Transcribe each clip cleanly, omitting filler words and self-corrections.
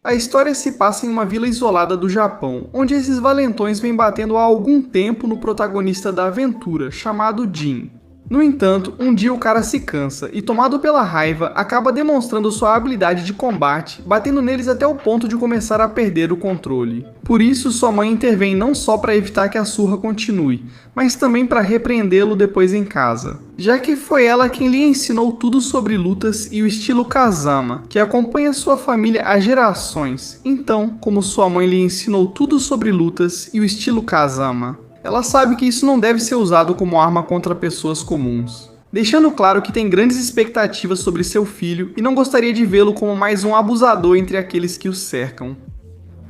A história se passa em uma vila isolada do Japão, onde esses valentões vêm batendo há algum tempo no protagonista da aventura, chamado Jin. No entanto, um dia o cara se cansa e, tomado pela raiva, acaba demonstrando sua habilidade de combate, batendo neles até o ponto de começar a perder o controle. Por isso, sua mãe intervém não só para evitar que a surra continue, mas também para repreendê-lo depois em casa, já que foi ela quem lhe ensinou tudo sobre lutas e o estilo Kazama, que acompanha sua família há gerações. Então, como sua mãe lhe ensinou tudo sobre lutas e o estilo Kazama, ela sabe que isso não deve ser usado como arma contra pessoas comuns, deixando claro que tem grandes expectativas sobre seu filho e não gostaria de vê-lo como mais um abusador entre aqueles que o cercam.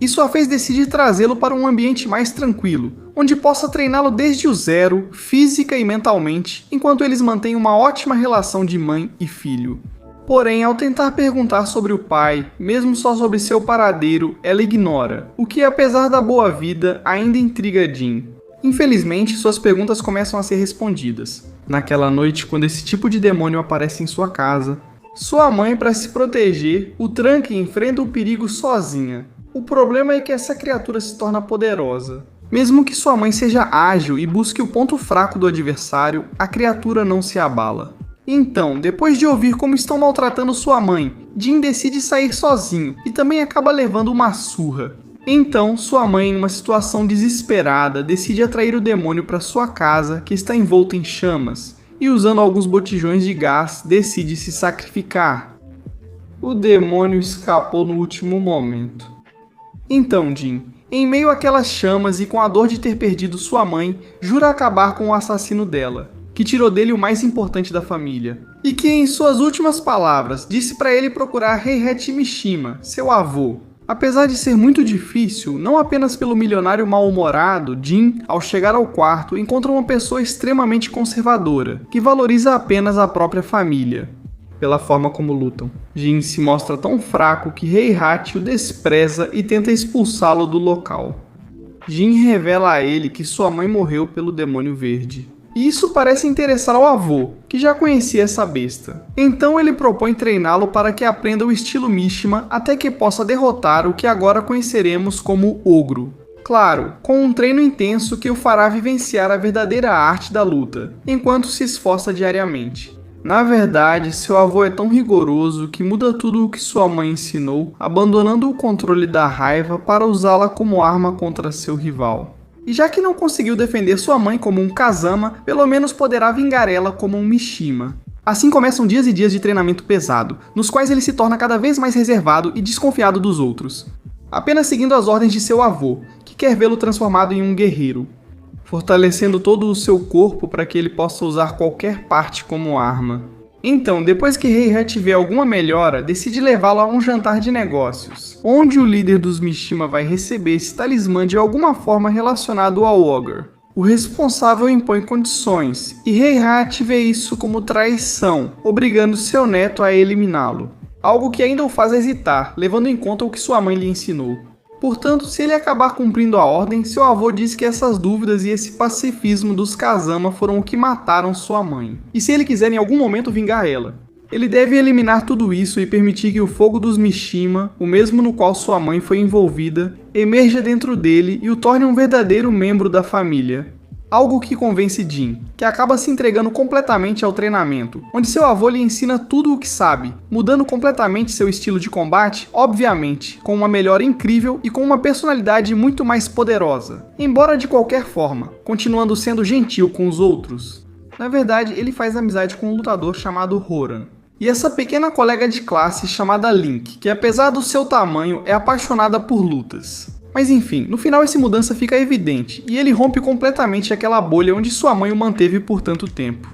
Isso a fez decidir trazê-lo para um ambiente mais tranquilo, onde possa treiná-lo desde o zero, física e mentalmente, enquanto eles mantêm uma ótima relação de mãe e filho. Porém, ao tentar perguntar sobre o pai, mesmo só sobre seu paradeiro, ela ignora, o que, apesar da boa vida, ainda intriga Jin. Infelizmente, suas perguntas começam a ser respondidas. Naquela noite, quando esse tipo de demônio aparece em sua casa, sua mãe, para se proteger, o tranca e enfrenta o perigo sozinha. O problema é que essa criatura se torna poderosa. Mesmo que sua mãe seja ágil e busque o ponto fraco do adversário, a criatura não se abala. Então, depois de ouvir como estão maltratando sua mãe, Jin decide sair sozinho e também acaba levando uma surra. Então, sua mãe, em uma situação desesperada, decide atrair o demônio para sua casa, que está envolta em chamas, e usando alguns botijões de gás, decide se sacrificar. O demônio escapou no último momento. Então, Jin, em meio àquelas chamas e com a dor de ter perdido sua mãe, jura acabar com o assassino dela, que tirou dele o mais importante da família, e que, em suas últimas palavras, disse para ele procurar Heihachi Mishima, seu avô. Apesar de ser muito difícil, não apenas pelo milionário mal-humorado, Jin, ao chegar ao quarto, encontra uma pessoa extremamente conservadora, que valoriza apenas a própria família. Pela forma como lutam, Jin se mostra tão fraco que Heihachi o despreza e tenta expulsá-lo do local. Jin revela a ele que sua mãe morreu pelo demônio verde. E isso parece interessar ao avô, que já conhecia essa besta. Então ele propõe treiná-lo para que aprenda o estilo Mishima até que possa derrotar o que agora conheceremos como Ogro. Claro, com um treino intenso que o fará vivenciar a verdadeira arte da luta, enquanto se esforça diariamente. Na verdade, seu avô é tão rigoroso que muda tudo o que sua mãe ensinou, abandonando o controle da raiva para usá-la como arma contra seu rival. E já que não conseguiu defender sua mãe como um Kazama, pelo menos poderá vingar ela como um Mishima. Assim começam dias e dias de treinamento pesado, nos quais ele se torna cada vez mais reservado e desconfiado dos outros, apenas seguindo as ordens de seu avô, que quer vê-lo transformado em um guerreiro, fortalecendo todo o seu corpo para que ele possa usar qualquer parte como arma. Então, depois que Heihachi vê alguma melhora, decide levá-lo a um jantar de negócios, onde o líder dos Mishima vai receber esse talismã de alguma forma relacionado ao Ogre. O responsável impõe condições, e Heihachi vê isso como traição, obrigando seu neto a eliminá-lo. Algo que ainda o faz hesitar, levando em conta o que sua mãe lhe ensinou. Portanto, se ele acabar cumprindo a ordem, seu avô diz que essas dúvidas e esse pacifismo dos Kazama foram o que mataram sua mãe. E se ele quiser em algum momento vingar ela, ele deve eliminar tudo isso e permitir que o fogo dos Mishima, o mesmo no qual sua mãe foi envolvida, emerja dentro dele e o torne um verdadeiro membro da família. Algo que convence Jin, que acaba se entregando completamente ao treinamento, onde seu avô lhe ensina tudo o que sabe, mudando completamente seu estilo de combate, obviamente, com uma melhora incrível e com uma personalidade muito mais poderosa, embora de qualquer forma, continuando sendo gentil com os outros. Na verdade, ele faz amizade com um lutador chamado Horan, e essa pequena colega de classe chamada Link, que apesar do seu tamanho é apaixonada por lutas. Mas enfim, no final essa mudança fica evidente, e ele rompe completamente aquela bolha onde sua mãe o manteve por tanto tempo.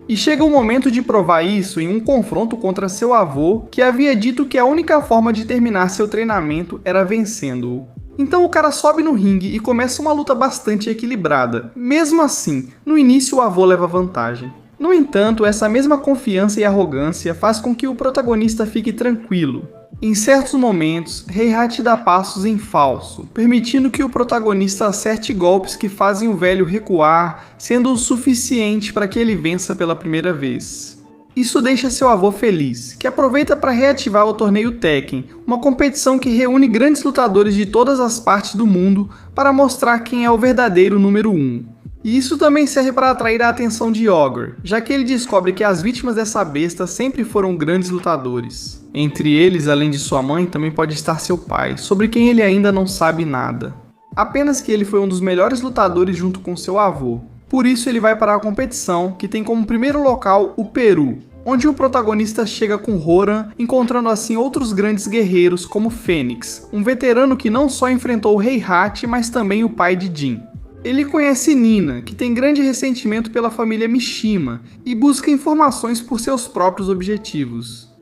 E chega o momento de provar isso em um confronto contra seu avô, que havia dito que a única forma de terminar seu treinamento era vencendo-o. Então o cara sobe no ringue e começa uma luta bastante equilibrada. Mesmo assim, no início o avô leva vantagem. No entanto, essa mesma confiança e arrogância faz com que o protagonista fique tranquilo. Em certos momentos, Heihachi dá passos em falso, permitindo que o protagonista acerte golpes que fazem o velho recuar, sendo o suficiente para que ele vença pela primeira vez. Isso deixa seu avô feliz, que aproveita para reativar o torneio Tekken, uma competição que reúne grandes lutadores de todas as partes do mundo para mostrar quem é o verdadeiro número 1. E isso também serve para atrair a atenção de Ogre, já que ele descobre que as vítimas dessa besta sempre foram grandes lutadores. Entre eles, além de sua mãe, também pode estar seu pai, sobre quem ele ainda não sabe nada. Apenas que ele foi um dos melhores lutadores junto com seu avô. Por isso ele vai para a competição, que tem como primeiro local o Peru, onde o protagonista chega com Roran, encontrando assim outros grandes guerreiros como Fênix, um veterano que não só enfrentou o Heihachi, mas também o pai de Jin. Ele conhece Nina, que tem grande ressentimento pela família Mishima, e busca informações por seus próprios objetivos.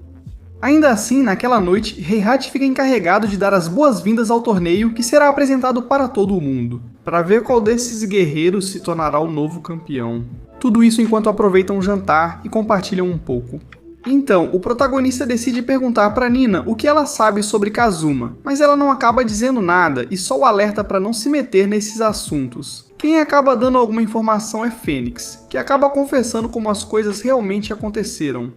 Ainda assim, naquela noite, Heihachi fica encarregado de dar as boas-vindas ao torneio que será apresentado para todo o mundo, para ver qual desses guerreiros se tornará o novo campeão. Tudo isso enquanto aproveitam o jantar e compartilham um pouco. Então, o protagonista decide perguntar para Nina o que ela sabe sobre Kazuma, mas ela não acaba dizendo nada e só o alerta para não se meter nesses assuntos. Quem acaba dando alguma informação é Fênix, que acaba confessando como as coisas realmente aconteceram.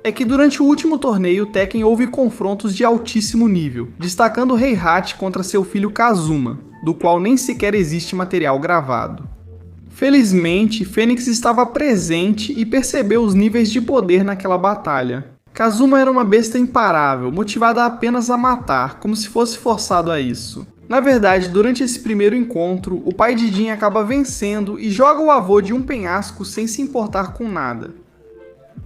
É que durante o último torneio Tekken houve confrontos de altíssimo nível, destacando Heihachi contra seu filho Kazuma, do qual nem sequer existe material gravado. Felizmente, Fênix estava presente e percebeu os níveis de poder naquela batalha. Kazuma era uma besta imparável, motivada apenas a matar, como se fosse forçado a isso. Na verdade, durante esse primeiro encontro, o pai de Jin acaba vencendo e joga o avô de um penhasco sem se importar com nada.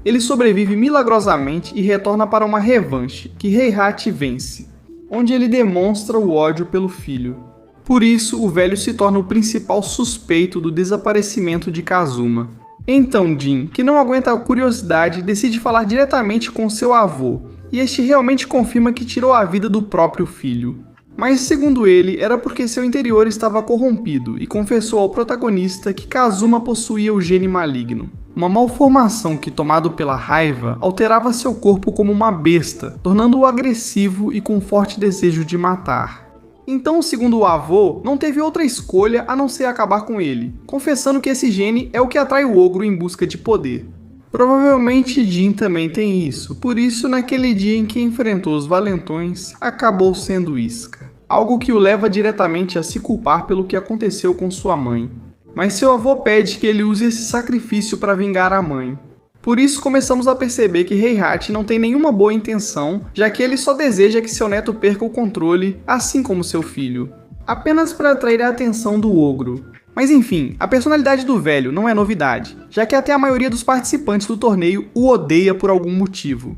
Ele sobrevive milagrosamente e retorna para uma revanche, que Heihachi vence, onde ele demonstra o ódio pelo filho. Por isso, o velho se torna o principal suspeito do desaparecimento de Kazuma. Então Jin, que não aguenta a curiosidade, decide falar diretamente com seu avô, e este realmente confirma que tirou a vida do próprio filho. Mas segundo ele, era porque seu interior estava corrompido e confessou ao protagonista que Kazuma possuía o gene maligno. Uma malformação que, tomado pela raiva, alterava seu corpo como uma besta, tornando-o agressivo e com forte desejo de matar. Então, segundo o avô, não teve outra escolha a não ser acabar com ele, confessando que esse gene é o que atrai o ogro em busca de poder. Provavelmente Jin também tem isso, por isso naquele dia em que enfrentou os valentões, acabou sendo isca. Algo que o leva diretamente a se culpar pelo que aconteceu com sua mãe. Mas seu avô pede que ele use esse sacrifício para vingar a mãe. Por isso começamos a perceber que Heihachi não tem nenhuma boa intenção, já que ele só deseja que seu neto perca o controle, assim como seu filho. Apenas para atrair a atenção do ogro. Mas enfim, a personalidade do velho não é novidade, já que até a maioria dos participantes do torneio o odeia por algum motivo.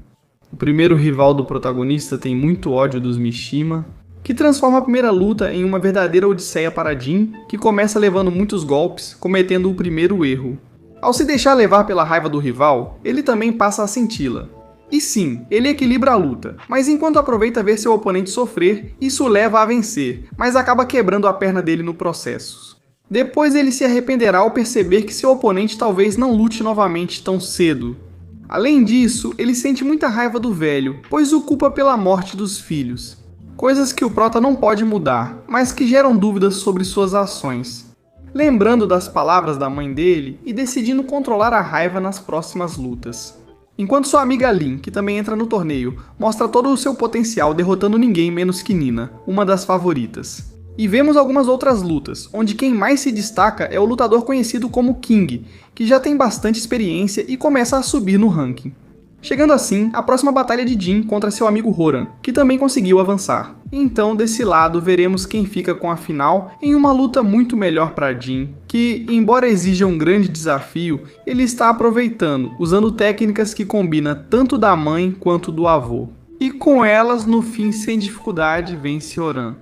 O primeiro rival do protagonista tem muito ódio dos Mishima, que transforma a primeira luta em uma verdadeira odisseia para Jin, que começa levando muitos golpes, cometendo o primeiro erro. Ao se deixar levar pela raiva do rival, ele também passa a senti-la. E sim, ele equilibra a luta, mas enquanto aproveita ver seu oponente sofrer, isso o leva a vencer, mas acaba quebrando a perna dele no processo. Depois ele se arrependerá ao perceber que seu oponente talvez não lute novamente tão cedo. Além disso, ele sente muita raiva do velho, pois o culpa pela morte dos filhos. Coisas que o prota não pode mudar, mas que geram dúvidas sobre suas ações. Lembrando das palavras da mãe dele e decidindo controlar a raiva nas próximas lutas. Enquanto sua amiga Lin, que também entra no torneio, mostra todo o seu potencial derrotando ninguém menos que Nina, uma das favoritas. E vemos algumas outras lutas, onde quem mais se destaca é o lutador conhecido como King, que já tem bastante experiência e começa a subir no ranking. Chegando assim, a próxima batalha de Jin contra seu amigo Roran, que também conseguiu avançar. Então, desse lado, veremos quem fica com a final em uma luta muito melhor para Jin, que, embora exija um grande desafio, ele está aproveitando, usando técnicas que combinam tanto da mãe quanto do avô. E com elas, no fim, sem dificuldade, vence Roran.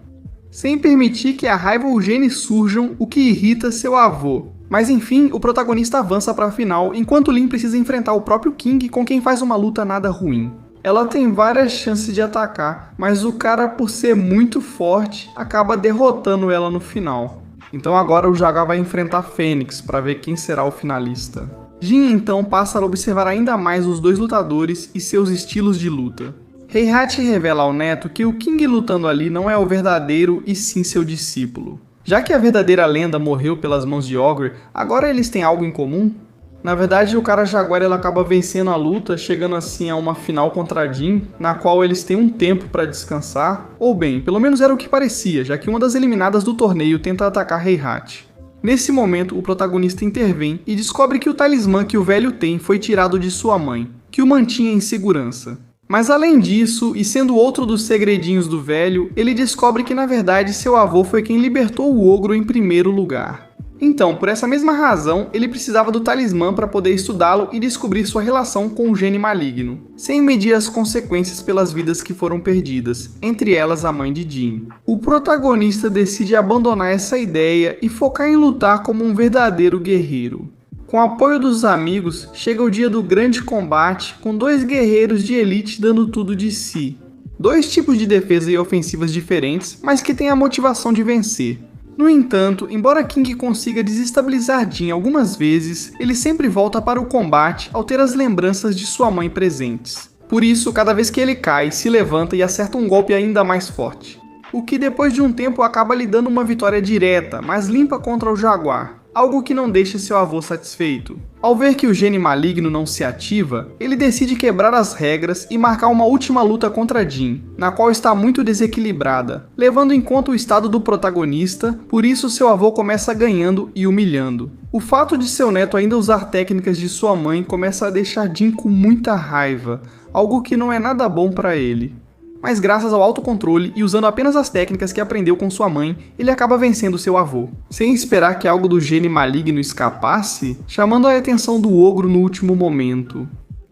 Sem permitir que a raiva ou o gene surjam, o que irrita seu avô. Mas enfim, o protagonista avança para a final, enquanto Lin precisa enfrentar o próprio King, com quem faz uma luta nada ruim. Ela tem várias chances de atacar, mas o cara, por ser muito forte, acaba derrotando ela no final. Então agora o Jaguar vai enfrentar Fênix para ver quem será o finalista. Jin então passa a observar ainda mais os dois lutadores e seus estilos de luta. Heihachi revela ao neto que o King lutando ali não é o verdadeiro e sim seu discípulo. Já que a verdadeira lenda morreu pelas mãos de Ogre, agora eles têm algo em comum? Na verdade, o cara Jaguar ele acaba vencendo a luta, chegando assim a uma final contra a Jin, na qual eles têm um tempo para descansar, ou bem, pelo menos era o que parecia, já que uma das eliminadas do torneio tenta atacar Heihachi. Nesse momento, o protagonista intervém e descobre que o talismã que o velho tem foi tirado de sua mãe, que o mantinha em segurança. Mas além disso, e sendo outro dos segredinhos do velho, ele descobre que na verdade seu avô foi quem libertou o ogro em primeiro lugar. Então, por essa mesma razão, ele precisava do talismã para poder estudá-lo e descobrir sua relação com o gene maligno, sem medir as consequências pelas vidas que foram perdidas, entre elas a mãe de Jin. O protagonista decide abandonar essa ideia e focar em lutar como um verdadeiro guerreiro. Com o apoio dos amigos, chega o dia do grande combate, com dois guerreiros de elite dando tudo de si. Dois tipos de defesa e ofensivas diferentes, mas que têm a motivação de vencer. No entanto, embora King consiga desestabilizar Jin algumas vezes, ele sempre volta para o combate ao ter as lembranças de sua mãe presentes. Por isso, cada vez que ele cai, se levanta e acerta um golpe ainda mais forte. O que depois de um tempo acaba lhe dando uma vitória direta, mas limpa contra o Jaguar. Algo que não deixa seu avô satisfeito. Ao ver que o gene maligno não se ativa, ele decide quebrar as regras e marcar uma última luta contra Jin, na qual está muito desequilibrada, levando em conta o estado do protagonista, por isso seu avô começa ganhando e humilhando. O fato de seu neto ainda usar técnicas de sua mãe começa a deixar Jin com muita raiva, algo que não é nada bom para ele. Mas graças ao autocontrole e usando apenas as técnicas que aprendeu com sua mãe, ele acaba vencendo seu avô, sem esperar que algo do gene maligno escapasse, chamando a atenção do ogro no último momento.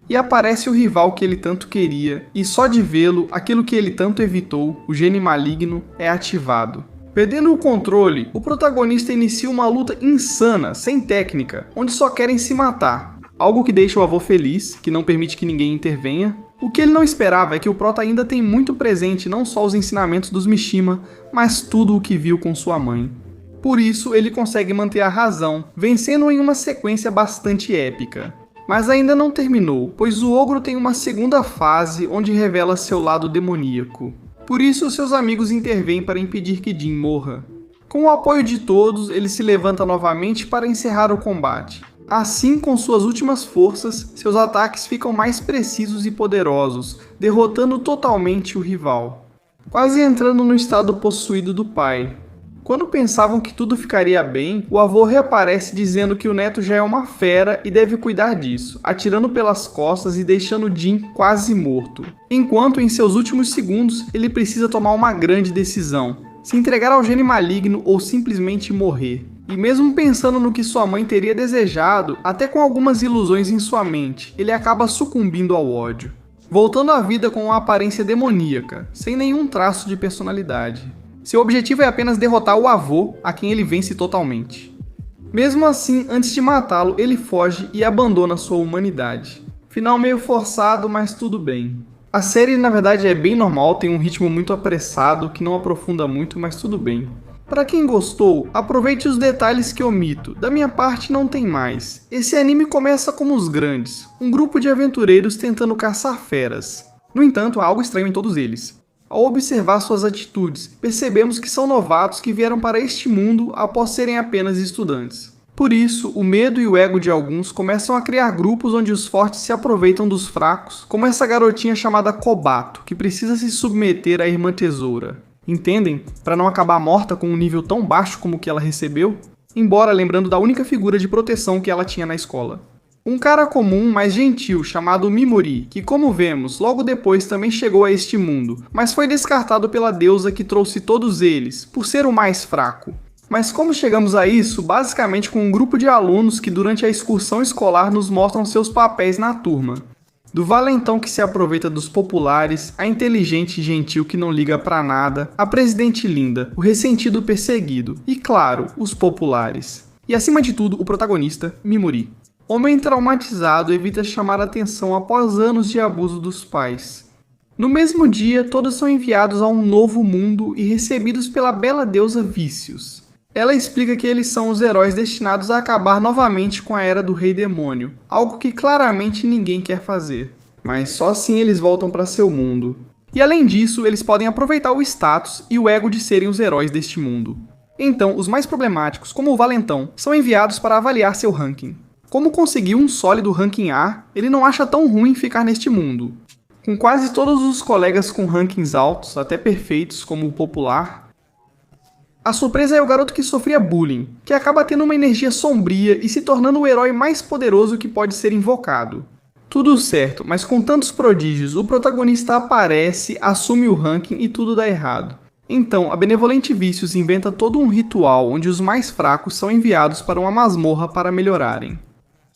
E aparece o rival que ele tanto queria, e só de vê-lo, aquilo que ele tanto evitou, o gene maligno, é ativado. Perdendo o controle, o protagonista inicia uma luta insana, sem técnica, onde só querem se matar. Algo que deixa o avô feliz, que não permite que ninguém intervenha. O que ele não esperava é que o prota ainda tem muito presente não só os ensinamentos dos Mishima, mas tudo o que viu com sua mãe. Por isso, ele consegue manter a razão, vencendo em uma sequência bastante épica. Mas ainda não terminou, pois o ogro tem uma segunda fase onde revela seu lado demoníaco. Por isso, seus amigos intervêm para impedir que Jin morra. Com o apoio de todos, ele se levanta novamente para encerrar o combate. Assim, com suas últimas forças, seus ataques ficam mais precisos e poderosos, derrotando totalmente o rival. Quase entrando no estado possuído do pai. Quando pensavam que tudo ficaria bem, o avô reaparece dizendo que o neto já é uma fera e deve cuidar disso, atirando pelas costas e deixando Jin quase morto. Enquanto, em seus últimos segundos, ele precisa tomar uma grande decisão: se entregar ao gene maligno ou simplesmente morrer. E mesmo pensando no que sua mãe teria desejado, até com algumas ilusões em sua mente, ele acaba sucumbindo ao ódio, voltando à vida com uma aparência demoníaca, sem nenhum traço de personalidade. Seu objetivo é apenas derrotar o avô, a quem ele vence totalmente. Mesmo assim, antes de matá-lo, ele foge e abandona sua humanidade. Final meio forçado, mas tudo bem. A série na verdade é bem normal, tem um ritmo muito apressado, que não aprofunda muito, mas tudo bem. Para quem gostou, aproveite os detalhes que omito, da minha parte não tem mais. Esse anime começa como os grandes, um grupo de aventureiros tentando caçar feras. No entanto, há algo estranho em todos eles. Ao observar suas atitudes, percebemos que são novatos que vieram para este mundo após serem apenas estudantes. Por isso, o medo e o ego de alguns começam a criar grupos onde os fortes se aproveitam dos fracos, como essa garotinha chamada Kobato, que precisa se submeter à Irmã Tesoura. Entendem? Para não acabar morta com um nível tão baixo como o que ela recebeu, embora lembrando da única figura de proteção que ela tinha na escola. Um cara comum, mas gentil, chamado Mimori, que como vemos, logo depois também chegou a este mundo, mas foi descartado pela deusa que trouxe todos eles, por ser o mais fraco. Mas como chegamos a isso? Basicamente com um grupo de alunos que durante a excursão escolar nos mostram seus papéis na turma. Do valentão que se aproveita dos populares, a inteligente e gentil que não liga pra nada, a presidente linda, o ressentido perseguido e, claro, os populares. E acima de tudo, o protagonista, Mimori. Homem traumatizado evita chamar atenção após anos de abuso dos pais. No mesmo dia, todos são enviados a um novo mundo e recebidos pela bela deusa Vícios. Ela explica que eles são os heróis destinados a acabar novamente com a Era do Rei Demônio, algo que claramente ninguém quer fazer. Mas só assim eles voltam para seu mundo. E além disso, eles podem aproveitar o status e o ego de serem os heróis deste mundo. Então, os mais problemáticos, como o Valentão, são enviados para avaliar seu ranking. Como conseguiu um sólido ranking A, ele não acha tão ruim ficar neste mundo. Com quase todos os colegas com rankings altos, até perfeitos como o popular, a surpresa é o garoto que sofria bullying, que acaba tendo uma energia sombria e se tornando o herói mais poderoso que pode ser invocado. Tudo certo, mas com tantos prodígios, o protagonista aparece, assume o ranking e tudo dá errado. Então, a Benevolente Vícios inventa todo um ritual onde os mais fracos são enviados para uma masmorra para melhorarem.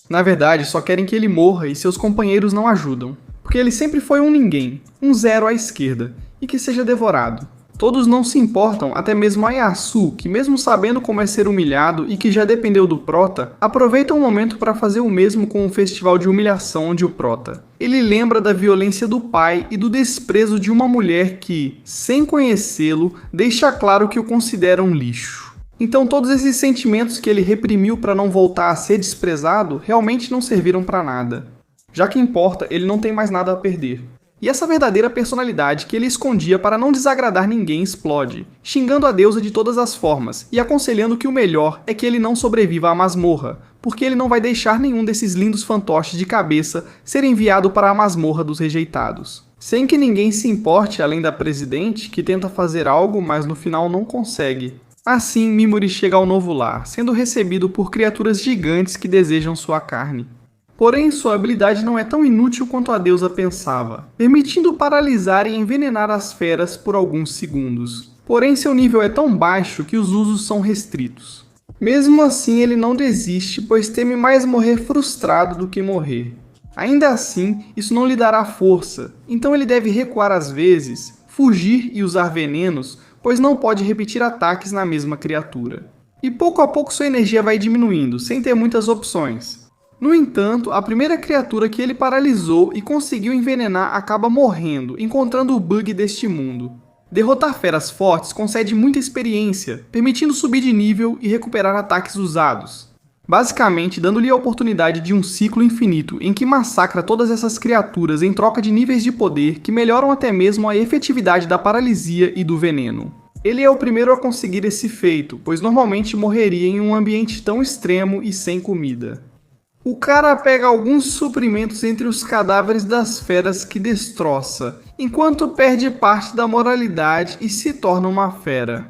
Na verdade, só querem que ele morra e seus companheiros não ajudam, porque ele sempre foi um ninguém, um zero à esquerda, e que seja devorado. Todos não se importam, até mesmo a Yasu, que mesmo sabendo como é ser humilhado e que já dependeu do Prota, aproveita um momento para fazer o mesmo com um festival de humilhação de o Prota. Ele lembra da violência do pai e do desprezo de uma mulher que, sem conhecê-lo, deixa claro que o considera um lixo. Então todos esses sentimentos que ele reprimiu para não voltar a ser desprezado realmente não serviram para nada. Já que importa, ele não tem mais nada a perder. E essa verdadeira personalidade que ele escondia para não desagradar ninguém explode, xingando a deusa de todas as formas e aconselhando que o melhor é que ele não sobreviva à masmorra, porque ele não vai deixar nenhum desses lindos fantoches de cabeça ser enviado para a masmorra dos rejeitados. Sem que ninguém se importe além da presidente, que tenta fazer algo, mas no final não consegue. Assim, Mimori chega ao novo lar, sendo recebido por criaturas gigantes que desejam sua carne. Porém, sua habilidade não é tão inútil quanto a deusa pensava, permitindo paralisar e envenenar as feras por alguns segundos. Porém, seu nível é tão baixo que os usos são restritos. Mesmo assim, ele não desiste, pois teme mais morrer frustrado do que morrer. Ainda assim, isso não lhe dará força, então ele deve recuar às vezes, fugir e usar venenos, pois não pode repetir ataques na mesma criatura. E pouco a pouco sua energia vai diminuindo, sem ter muitas opções. No entanto, a primeira criatura que ele paralisou e conseguiu envenenar acaba morrendo, encontrando o bug deste mundo. Derrotar feras fortes concede muita experiência, permitindo subir de nível e recuperar ataques usados. Basicamente, dando-lhe a oportunidade de um ciclo infinito em que massacra todas essas criaturas em troca de níveis de poder que melhoram até mesmo a efetividade da paralisia e do veneno. Ele é o primeiro a conseguir esse feito, pois normalmente morreria em um ambiente tão extremo e sem comida. O cara pega alguns suprimentos entre os cadáveres das feras que destroça, enquanto perde parte da moralidade e se torna uma fera.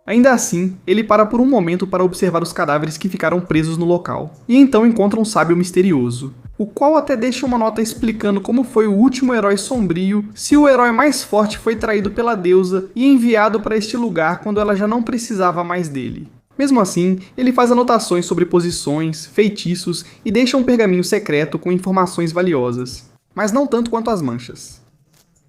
Ainda assim, ele para por um momento para observar os cadáveres que ficaram presos no local, e então encontra um sábio misterioso, o qual até deixa uma nota explicando como foi o último herói sombrio, se o herói mais forte foi traído pela deusa e enviado para este lugar quando ela já não precisava mais dele. Mesmo assim, ele faz anotações sobre posições, feitiços e deixa um pergaminho secreto com informações valiosas, mas não tanto quanto as manchas.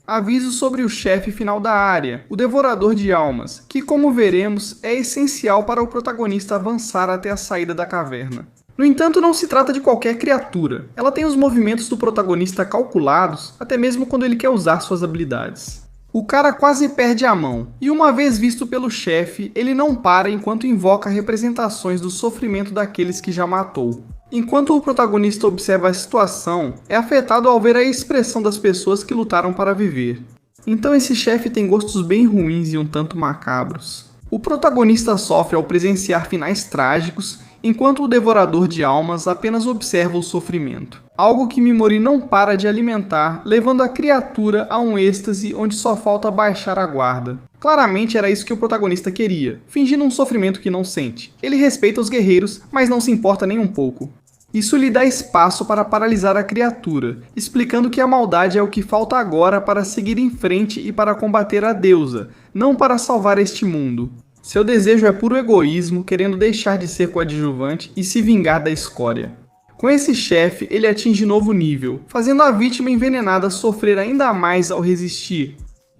Aviso sobre o chefe final da área, o Devorador de Almas, que, como veremos, é essencial para o protagonista avançar até a saída da caverna. No entanto, não se trata de qualquer criatura, ela tem os movimentos do protagonista calculados, até mesmo quando ele quer usar suas habilidades. O cara quase perde a mão, e uma vez visto pelo chefe, ele não para enquanto invoca representações do sofrimento daqueles que já matou. Enquanto o protagonista observa a situação, é afetado ao ver a expressão das pessoas que lutaram para viver. Então esse chefe tem gostos bem ruins e um tanto macabros. O protagonista sofre ao presenciar finais trágicos, enquanto o Devorador de Almas apenas observa o sofrimento. Algo que Mimori não para de alimentar, levando a criatura a um êxtase onde só falta baixar a guarda. Claramente era isso que o protagonista queria, fingindo um sofrimento que não sente. Ele respeita os guerreiros, mas não se importa nem um pouco. Isso lhe dá espaço para paralisar a criatura, explicando que a maldade é o que falta agora para seguir em frente e para combater a deusa, não para salvar este mundo. Seu desejo é puro egoísmo, querendo deixar de ser coadjuvante e se vingar da escória. Com esse chefe, ele atinge novo nível, fazendo a vítima envenenada sofrer ainda mais ao resistir,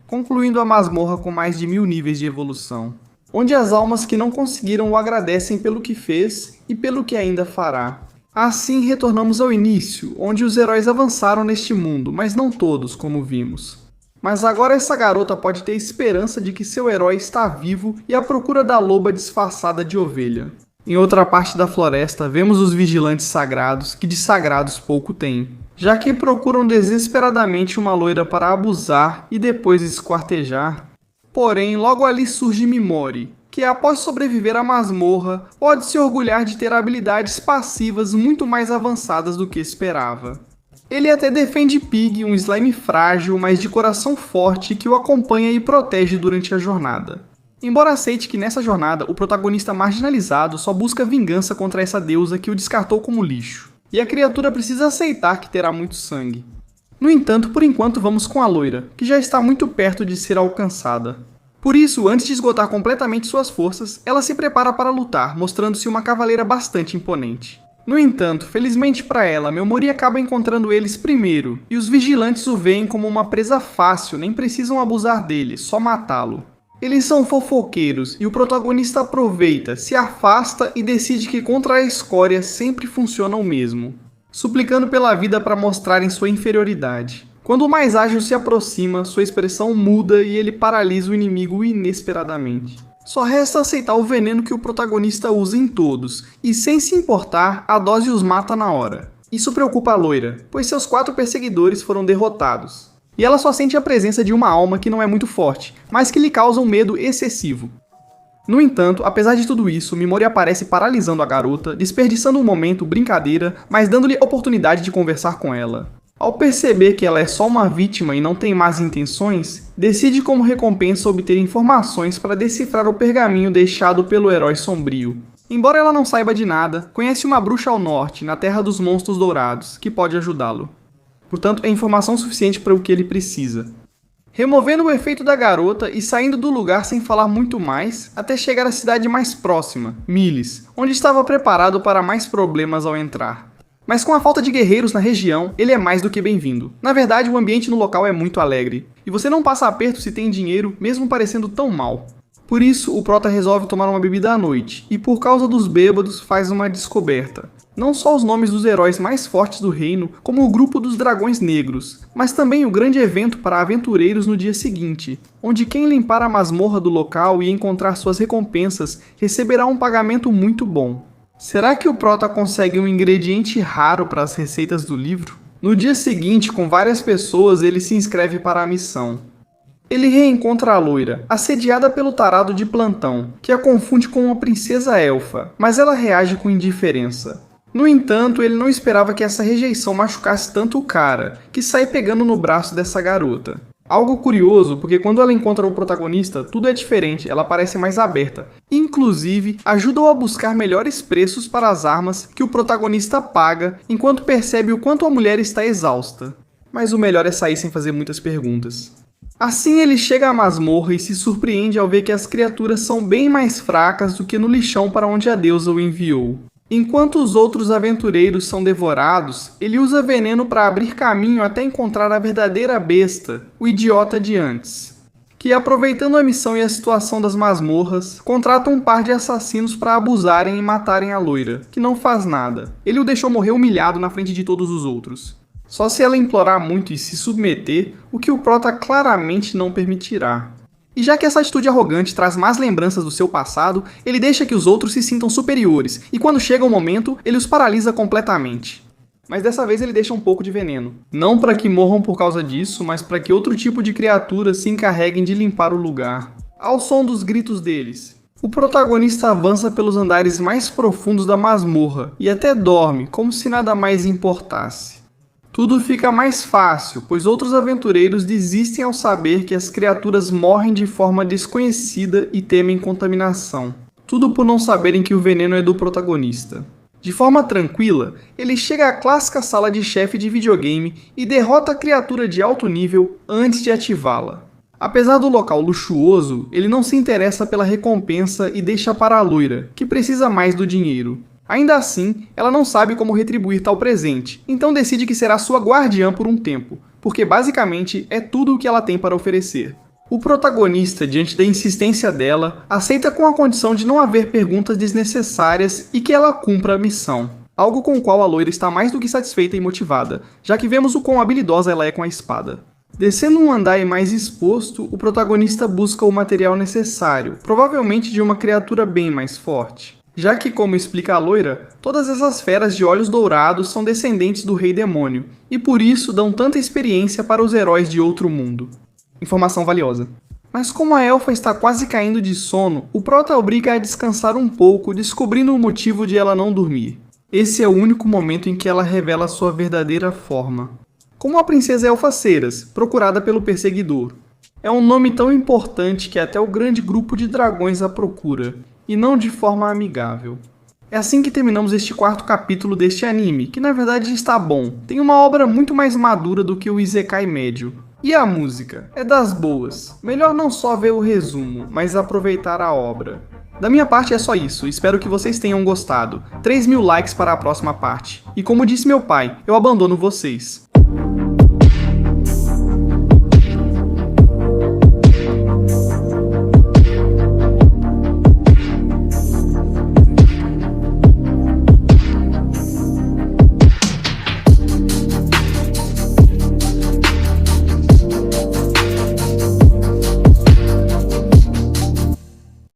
concluindo a masmorra com mais de 1000 níveis de evolução, onde as almas que não conseguiram o agradecem pelo que fez e pelo que ainda fará. Assim retornamos ao início, onde os heróis avançaram neste mundo, mas não todos, como vimos. Mas agora essa garota pode ter esperança de que seu herói está vivo e à procura da loba disfarçada de ovelha. Em outra parte da floresta, vemos os vigilantes sagrados, que de sagrados pouco têm, já que procuram desesperadamente uma loira para abusar e depois esquartejar. Porém, logo ali surge Mimori, que que, após sobreviver à masmorra, pode se orgulhar de ter habilidades passivas muito mais avançadas do que esperava. Ele até defende Pig, um slime frágil, mas de coração forte, que o acompanha e protege durante a jornada. Embora aceite que nessa jornada o protagonista marginalizado só busca vingança contra essa deusa que o descartou como lixo, e a criatura precisa aceitar que terá muito sangue. No entanto, por enquanto vamos com a loira, que já está muito perto de ser alcançada. Por isso, antes de esgotar completamente suas forças, ela se prepara para lutar, mostrando-se uma cavaleira bastante imponente. No entanto, felizmente para ela, Memori acaba encontrando eles primeiro, e os vigilantes o veem como uma presa fácil, nem precisam abusar dele, só matá-lo. Eles são fofoqueiros, e o protagonista aproveita, se afasta e decide que contra a escória sempre funciona o mesmo, suplicando pela vida para mostrarem sua inferioridade. Quando o mais ágil se aproxima, sua expressão muda e ele paralisa o inimigo inesperadamente. Só resta aceitar o veneno que o protagonista usa em todos, e sem se importar, a dose os mata na hora. Isso preocupa a loira, pois seus 4 perseguidores foram derrotados. E ela só sente a presença de uma alma que não é muito forte, mas que lhe causa um medo excessivo. No entanto, apesar de tudo isso, Memori aparece paralisando a garota, desperdiçando um momento, brincadeira, mas dando-lhe oportunidade de conversar com ela. Ao perceber que ela é só uma vítima e não tem más intenções, decide como recompensa obter informações para decifrar o pergaminho deixado pelo herói sombrio. Embora ela não saiba de nada, conhece uma bruxa ao norte, na Terra dos Monstros Dourados, que pode ajudá-lo. Portanto, é informação suficiente para o que ele precisa. Removendo o efeito da garota e saindo do lugar sem falar muito mais, até chegar à cidade mais próxima, Milis, onde estava preparado para mais problemas ao entrar. Mas com a falta de guerreiros na região, ele é mais do que bem-vindo. Na verdade, o ambiente no local é muito alegre, e você não passa aperto se tem dinheiro, mesmo parecendo tão mal. Por isso, o prota resolve tomar uma bebida à noite, e por causa dos bêbados faz uma descoberta. Não só os nomes dos heróis mais fortes do reino, como o grupo dos dragões negros, mas também o grande evento para aventureiros no dia seguinte, onde quem limpar a masmorra do local e encontrar suas recompensas receberá um pagamento muito bom. Será que o prota consegue um ingrediente raro para as receitas do livro? No dia seguinte, com várias pessoas, ele se inscreve para a missão. Ele reencontra a loira, assediada pelo tarado de plantão, que a confunde com uma princesa elfa, mas ela reage com indiferença. No entanto, ele não esperava que essa rejeição machucasse tanto o cara, que sai pegando no braço dessa garota. Algo curioso, porque quando ela encontra o protagonista, tudo é diferente, ela parece mais aberta. Inclusive, ajuda-o a buscar melhores preços para as armas que o protagonista paga, enquanto percebe o quanto a mulher está exausta. Mas o melhor é sair sem fazer muitas perguntas. Assim ele chega à masmorra e se surpreende ao ver que as criaturas são bem mais fracas do que no lixão para onde a deusa o enviou. Enquanto os outros aventureiros são devorados, ele usa veneno para abrir caminho até encontrar a verdadeira besta, o idiota de antes, que, aproveitando a missão e a situação das masmorras, contrata um par de assassinos para abusarem e matarem a loira, que não faz nada. Ele o deixou morrer humilhado na frente de todos os outros. Só se ela implorar muito e se submeter, o que o prota claramente não permitirá. E já que essa atitude arrogante traz más lembranças do seu passado, ele deixa que os outros se sintam superiores, e quando chega o momento, ele os paralisa completamente. Mas dessa vez ele deixa um pouco de veneno. Não para que morram por causa disso, mas para que outro tipo de criaturas se encarreguem de limpar o lugar. Ao som dos gritos deles, o protagonista avança pelos andares mais profundos da masmorra, e até dorme, como se nada mais importasse. Tudo fica mais fácil, pois outros aventureiros desistem ao saber que as criaturas morrem de forma desconhecida e temem contaminação. Tudo por não saberem que o veneno é do protagonista. De forma tranquila, ele chega à clássica sala de chefe de videogame e derrota a criatura de alto nível antes de ativá-la. Apesar do local luxuoso, ele não se interessa pela recompensa e deixa para a loira, que precisa mais do dinheiro. Ainda assim, ela não sabe como retribuir tal presente, então decide que será sua guardiã por um tempo, porque basicamente é tudo o que ela tem para oferecer. O protagonista, diante da insistência dela, aceita com a condição de não haver perguntas desnecessárias e que ela cumpra a missão. Algo com o qual a loira está mais do que satisfeita e motivada, já que vemos o quão habilidosa ela é com a espada. Descendo um andar mais exposto, o protagonista busca o material necessário, provavelmente de uma criatura bem mais forte. Já que, como explica a loira, todas essas feras de olhos dourados são descendentes do Rei Demônio, e por isso dão tanta experiência para os heróis de outro mundo. Informação valiosa. Mas como a elfa está quase caindo de sono, o prota a obriga a descansar um pouco, descobrindo o motivo de ela não dormir. Esse é o único momento em que ela revela sua verdadeira forma. Como a princesa Elfaceiras, procurada pelo perseguidor. É um nome tão importante que até o grande grupo de dragões a procura, e não de forma amigável. É assim que terminamos este quarto capítulo deste anime, que na verdade está bom, tem uma obra muito mais madura do que o Isekai médio. E a música? É das boas. Melhor não só ver o resumo, mas aproveitar a obra. Da minha parte é só isso, espero que vocês tenham gostado. 3.000 likes para a próxima parte. E como disse meu pai, eu abandono vocês.